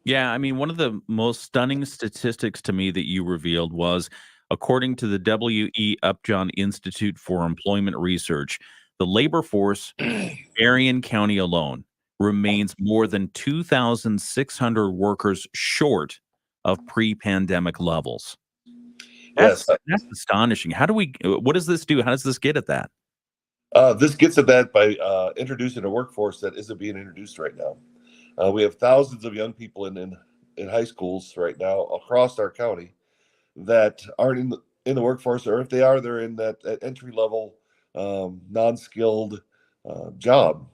Yeah, I mean, one of the most stunning statistics to me that you revealed was, according to the W.E. Upjohn Institute for Employment Research, the labor force in Berrien County alone remains more than 2,600 workers short of pre-pandemic levels. That's astonishing. What does this do? How does this get at that? This gets at that by introducing a workforce that isn't being introduced right now. We have thousands of young people in high schools right now across our county that aren't in the workforce, or if they are, they're in that entry level, non-skilled job.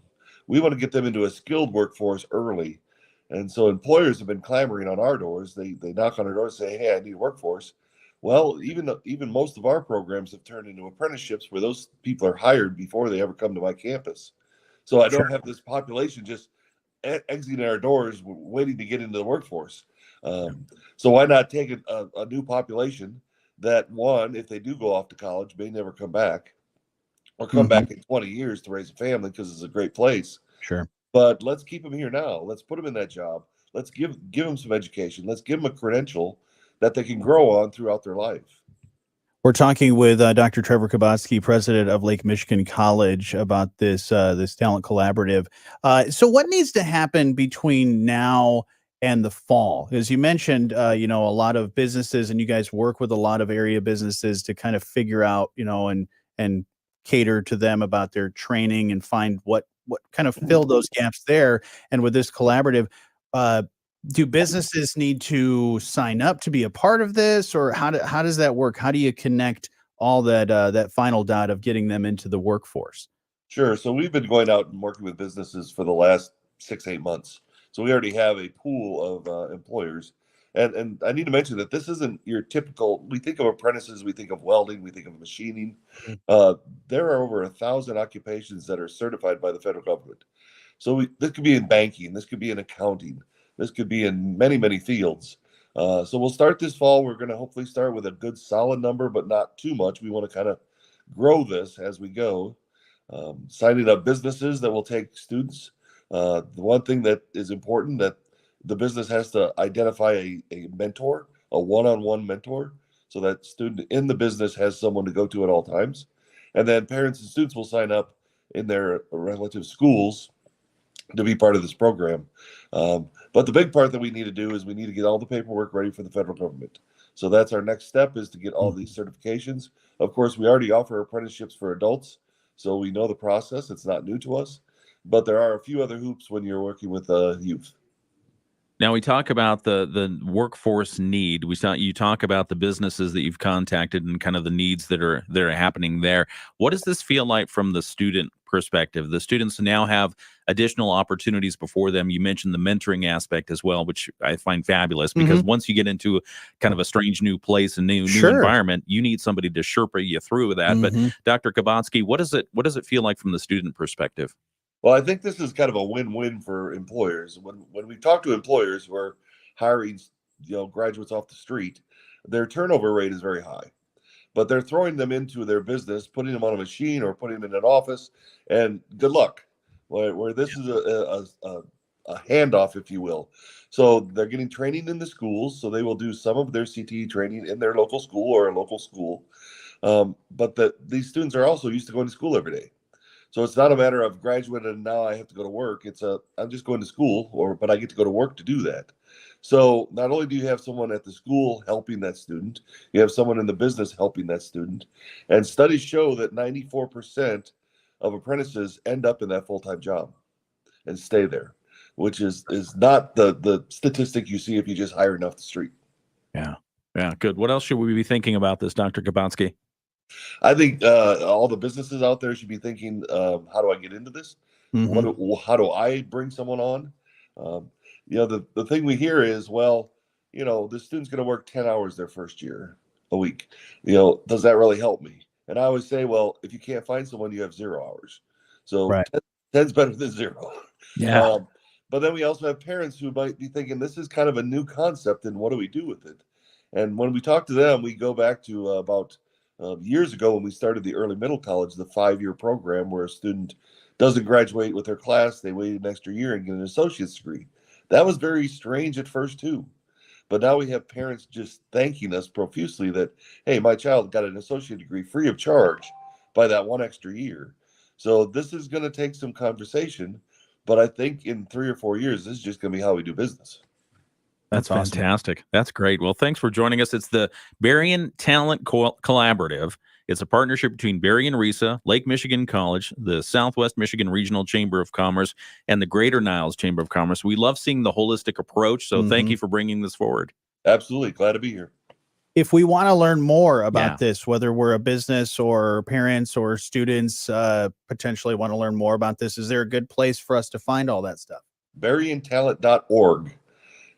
We want to get them into a skilled workforce early. And so employers have been clamoring on our doors. They knock on our doors and say, "Hey, I need a workforce." Well, even most of our programs have turned into apprenticeships where those people are hired before they ever come to my campus. So I don't have this population just exiting our doors waiting to get into the workforce. So why not take a new population that, one, if they do go off to college, may never come back, or come back in 20 years to raise a family, because it's a great place. Sure. But let's keep them here now. Let's put them in that job. Let's give them some education. Let's give them a credential that they can grow on throughout their life. We're talking with Dr. Trevor Kubatsky, president of Lake Michigan College, about this talent collaborative. So what needs to happen between now and the fall? As you mentioned, a lot of businesses, and you guys work with a lot of area businesses to kind of figure out, and cater to them about their training and find what kind of fill those gaps there. And with this collaborative, do businesses need to sign up to be a part of this, or how does that work? How do you connect all that final dot of getting them into the workforce? Sure. So we've been going out and working with businesses for the last 6-8 months. So we already have a pool of employers. And I need to mention that this isn't your typical, we think of apprentices, we think of welding, we think of machining. There are over 1,000 occupations that are certified by the federal government. So this could be in banking, this could be in accounting, this could be in many, many fields. So we'll start this fall. We're going to hopefully start with a good solid number, but not too much. We want to kind of grow this as we go. Signing up businesses that will take students. The one thing that is important, that the business has to identify a mentor, a one-on-one mentor, so that student in the business has someone to go to at all times. And then parents and students will sign up in their relative schools to be part of this program. But the big part that we need to do is we need to get all the paperwork ready for the federal government. So that's our next step, is to get all these certifications. Of course, we already offer apprenticeships for adults, so we know the process. It's not new to us, but there are a few other hoops when you're working with youth. Now we talk about the workforce need. You talk about the businesses that you've contacted and kind of the needs that are happening there. What does this feel like from the student perspective? The students now have additional opportunities before them. You mentioned the mentoring aspect as well, which I find fabulous, because once you get into kind of a strange new place and new environment, you need somebody to Sherpa you through that. But Dr. Kubatsky, what does it feel like from the student perspective? Well, I think this is kind of a win-win for employers. When we talk to employers who are hiring, graduates off the street, their turnover rate is very high. But they're throwing them into their business, putting them on a machine or putting them in an office, and good luck. Where this is a handoff, if you will. So they're getting training in the schools, so they will do some of their CTE training in their local school or a local school. But these students are also used to going to school every day. So it's not a matter of graduating and now I have to go to work. I'm just going to school, but I get to go to work to do that. So not only do you have someone at the school helping that student, you have someone in the business helping that student. And studies show that 94% of apprentices end up in that full-time job and stay there, which is not the statistic you see if you just hire enough the street. Yeah. Yeah. Good. What else should we be thinking about this, Dr. Kabatsky? I think all the businesses out there should be thinking, how do I get into this? How do I bring someone on? The thing we hear is, well, the student's going to work 10 hours their first year a week. Does that really help me? And I always say, well, if you can't find someone, you have 0 hours. So Right. 10's better than 0. Yeah. But then we also have parents who might be thinking, this is kind of a new concept, and what do we do with it? And when we talk to them, we go back to about years ago when we started the early middle college, the 5-year program where a student doesn't graduate with their class, they wait an extra year and get an associate's degree. That was very strange at first too. But now we have parents just thanking us profusely that, hey, my child got an associate degree free of charge by that 1 extra year. So this is going to take some conversation, but I think in 3 or 4 years, this is just going to be how we do business. That's awesome. fantastic. That's great. Well, thanks for joining us. It's the Berrien Talent Collaborative. It's a partnership between Berrien RISA, Lake Michigan College, the Southwest Michigan Regional Chamber of Commerce, and the Greater Niles Chamber of Commerce. We love seeing the holistic approach, so thank you for bringing this forward. Absolutely. Glad to be here. If we want to learn more about this, whether we're a business or parents or students potentially want to learn more about this, is there a good place for us to find all that stuff? BerrienTalent.org.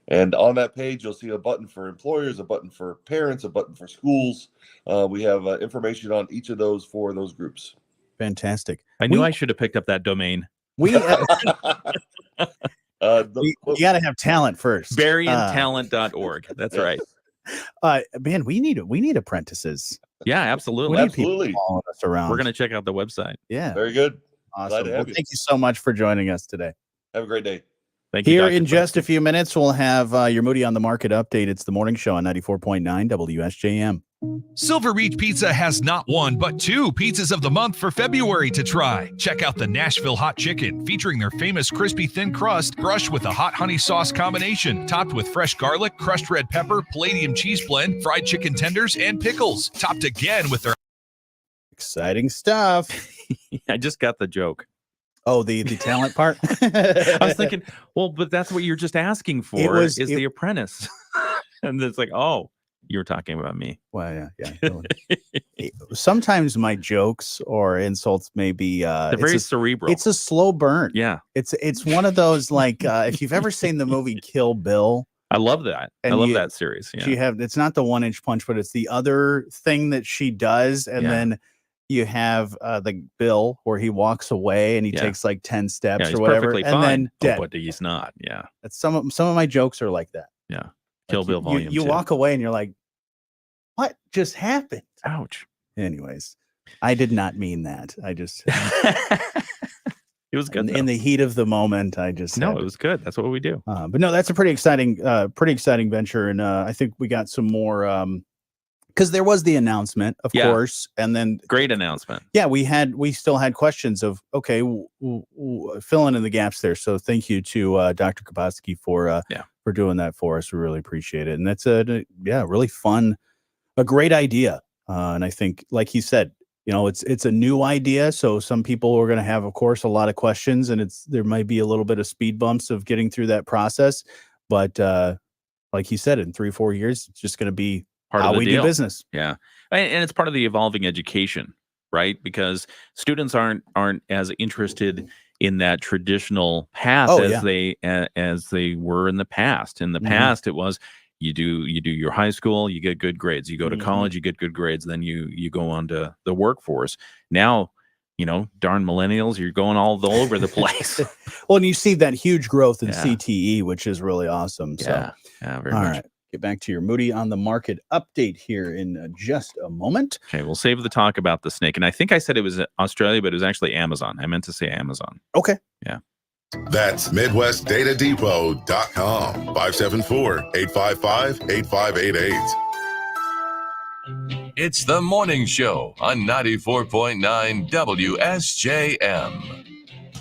And on that page, you'll see a button for employers, a button for parents, a button for schools. We have information on each of those for those groups. Fantastic. I knew I should have picked up that domain. You got to have talent first. BerrienTalent.org. That's right. Man, we need apprentices. Yeah, absolutely. We need people following us around. We're going to check out the website. Yeah. Very good. Awesome. Glad to have Well, you. thank you so much for joining us today. Have a great day. Thank you, Here Dr. in just a few minutes, we'll have your Moody on the Market update. It's the morning show on 94.9 WSJM. Silver Beach Pizza has not one, but 2 pizzas of the month for February to try. Check out the Nashville Hot Chicken, featuring their famous crispy thin crust, brushed with a hot honey sauce combination, topped with fresh garlic, crushed red pepper, palladium cheese blend, fried chicken tenders, and pickles, topped again with their exciting stuff. I just got the joke. Oh, the talent part? I was thinking, well, but that's what you're just asking for is the apprentice. And it's like, oh, you were talking about me. Well, yeah. Sometimes my jokes or insults may be they're very cerebral. It's a slow burn. Yeah. It's one of those, like, if you've ever seen the movie Kill Bill. I love that. I love that series. Yeah. It's not the 1-inch punch, but it's the other thing that she does. And then you have the Bill where he walks away and he takes like 10 steps or whatever. And then dead. But he's not. Yeah. That's some of my jokes are like that. Yeah. Kill Bill Volume 2. You walk away and you're like, what just happened? Ouch. Anyways, I did not mean that. I just it was good in the heat of the moment. I just it was good. That's what we do. But no, that's a pretty exciting venture, and I think we got some more because there was the announcement, of course, and then great announcement. Yeah, we still had questions of filling in the gaps there. So thank you to Dr. Kabatsky for doing that for us. We really appreciate it, and that's really fun, a great idea. And I think, like he said, it's a new idea, so some people are going to have, of course, a lot of questions, and there might be a little bit of speed bumps of getting through that process. But like he said, in 3-4 years, it's just going to be part how of the we deal. do business. Yeah, and it's part of the evolving education, right? Because students aren't as interested in that traditional path as they were in the past. In the past, it was you do your high school, you get good grades. You go to college, you get good grades. Then you go on to the workforce. Now, darn millennials, you're going all over the place. Well, and you see that huge growth in CTE, which is really awesome. So, very all much. Right. Get back to your Moody on the Market update here in just a moment. Okay, we'll save the talk about the snake. And I think I said it was Australia, but it was actually Amazon. I meant to say Amazon. Okay. Yeah. That's MidwestDataDepot.com. 574-855-8588. It's the morning show on 94.9 WSJM.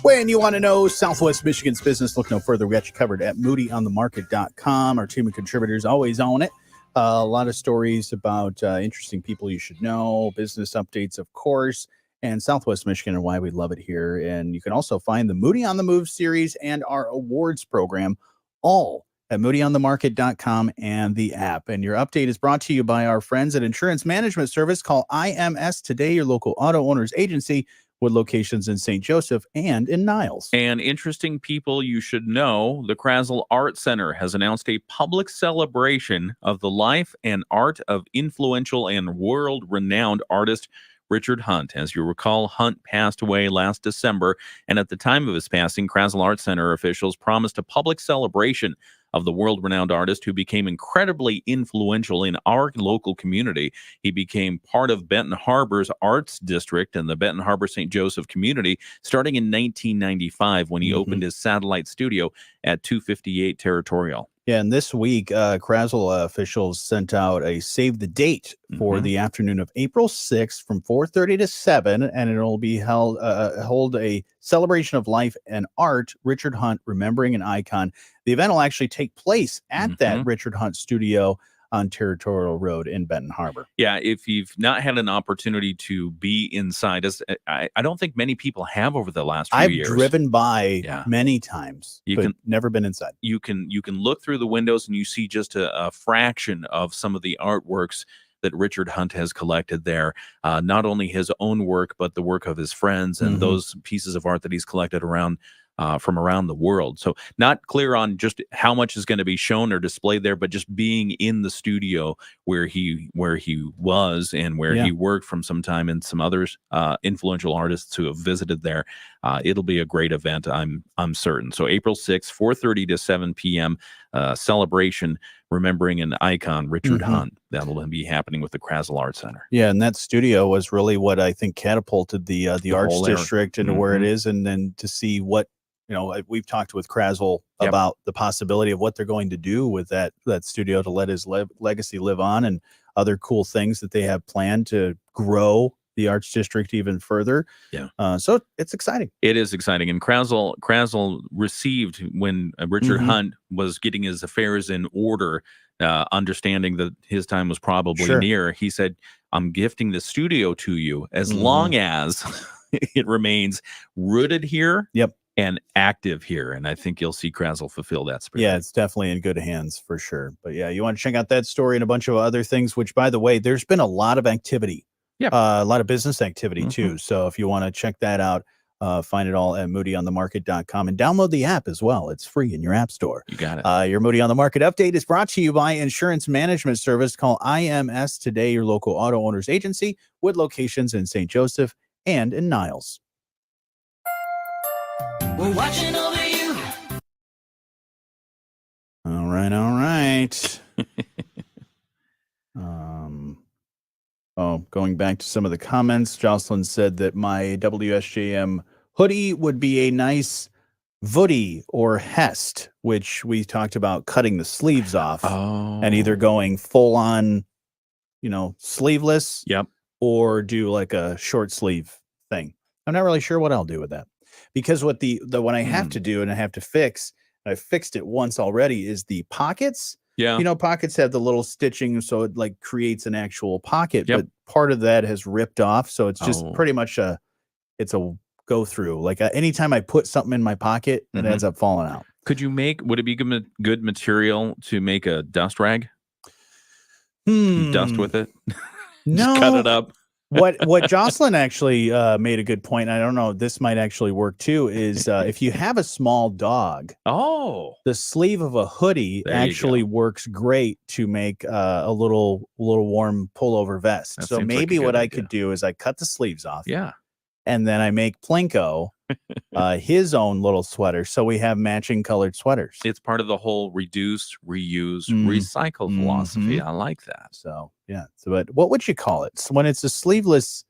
When you want to know Southwest Michigan's business, look no further. We got you covered at MoodyOnTheMarket.com. Our team of contributors always own it. A lot of stories about interesting people you should know, business updates, of course, and Southwest Michigan and why we love it here. And you can also find the Moody on the Move series and our awards program all at moodyonthemarket.com and the app. And your update is brought to you by our friends at Insurance Management Service. Call IMS today, your local auto owners agency with locations in St. Joseph and in Niles. And interesting people you should know, the Krasel Art Center has announced a public celebration of the life and art of influential and world-renowned artist Richard Hunt. As you recall, Hunt passed away last December, and at the time of his passing, Krasel Art Center officials promised a public celebration of the world-renowned artist who became incredibly influential in our local community. He became part of Benton Harbor's Arts District and the Benton Harbor St. Joseph community starting in 1995 when he opened his satellite studio at 258 Territorial. Yeah, and this week, Krasel officials sent out a save the date for the afternoon of April 6th from 4:30 to 7, and it'll be hold a celebration of life and art, Richard Hunt, remembering an icon. The event will actually take place at that Richard Hunt studio on Territorial Road in Benton Harbor. Yeah, if you've not had an opportunity to be inside, I don't think many people have over the last few years. I've driven by many times, but never been inside. You can look through the windows and you see just a fraction of some of the artworks that Richard Hunt has collected there. Not only his own work, but the work of his friends and those pieces of art that he's collected around from around the world. So not clear on just how much is going to be shown or displayed there, but just being in the studio where he was and where he worked from some time, and some others influential artists who have visited there. It'll be a great event, I'm certain. So April 6th, 4:30 to 7 p.m. Celebration remembering an icon, Richard Hunt. That'll be happening with the Krasel Art Center. Yeah, and that studio was really what I think catapulted the Arts District into where it is, and then to see what, we've talked with Krasel about the possibility of what they're going to do with that studio to let his legacy live on, and other cool things that they have planned to grow the Arts District even further. Yeah. So it's exciting. It is exciting. And Krasel received, when Richard Hunt was getting his affairs in order, understanding that his time was probably near, he said, "I'm gifting the studio to you as long as it remains rooted here and active here." And I think you'll see Krasel fulfill that spirit. Yeah, it's definitely in good hands for sure. But yeah, you want to check out that story and a bunch of other things, which, by the way, there's been a lot of activity. A lot of business activity too. So if you want to check that out, find it all at moodyonthemarket.com and download the app as well. It's free in your app store. You got it. Your Moody on the Market update is brought to you by Insurance Management Service. Call IMS today, your local auto owners agency with locations in St. Joseph and in Niles. We're watching over you. All right. Going back to some of the comments, Jocelyn said that my WSJM hoodie would be a nice Voodie or Hest, which we talked about cutting the sleeves off and either going full on, sleeveless, or do like a short sleeve thing. I'm not really sure what I'll do with that, because what the what I have to do and I have to fix, I fixed it once already, is the pockets. Yeah. Pockets have the little stitching, so it like creates an actual pocket, but part of that has ripped off. So it's just pretty much it's a go through. Like anytime I put something in my pocket, it ends up falling out. Would it be good material to make a dust rag? Dust with it? No. Just cut it up. What Jocelyn actually made a good point, and I don't know, this might actually work too, is if you have a small dog, the sleeve of a hoodie actually works great to make a little warm pullover vest. So maybe what I could do is I cut the sleeves off. Yeah. And then I make Plinko his own little sweater, so we have matching colored sweaters. It's part of the whole reduce, reuse, recycle philosophy. I like that. So yeah. So, but what would you call it? So when it's a sleeveless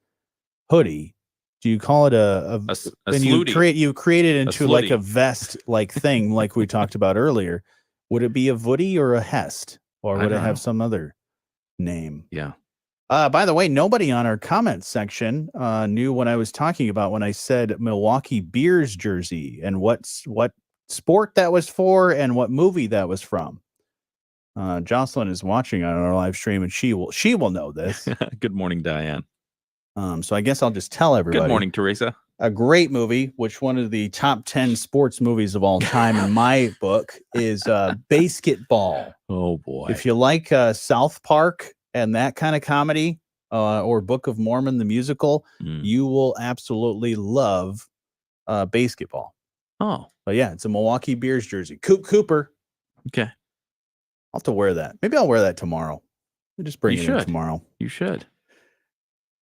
hoodie, do you call it a and you create it into like a vest like thing, like we talked about earlier? Would it be a Voodie or a Hest, or would it have some other name? Yeah. By the way, nobody on our comments section knew what I was talking about when I said Milwaukee Beers jersey and what sport that was for and what movie that was from. Jocelyn is watching on our live stream, and she will know this. Good morning, Diane. So I guess I'll just tell everybody. Good morning, Teresa. A great movie, which one of the top 10 sports movies of all time in my book is Basketball. Oh, boy. If you like South Park and that kind of comedy or Book of Mormon, the musical, you will absolutely love Basketball. Oh. But yeah, it's a Milwaukee Bears jersey. Coop Cooper. Okay. I'll have to wear that. Maybe I'll wear that tomorrow. We'll just bring it in tomorrow. You should.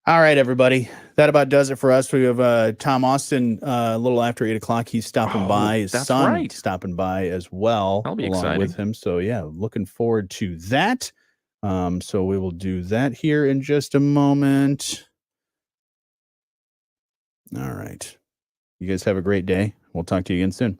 All right, everybody. That about does it for us. We have Tom Austin a little after 8 o'clock. He's stopping by. His son stopping by as well. That'll be along exciting. with him. So yeah, looking forward to that. So we will do that here in just a moment. All right. You guys have a great day. We'll talk to you again soon.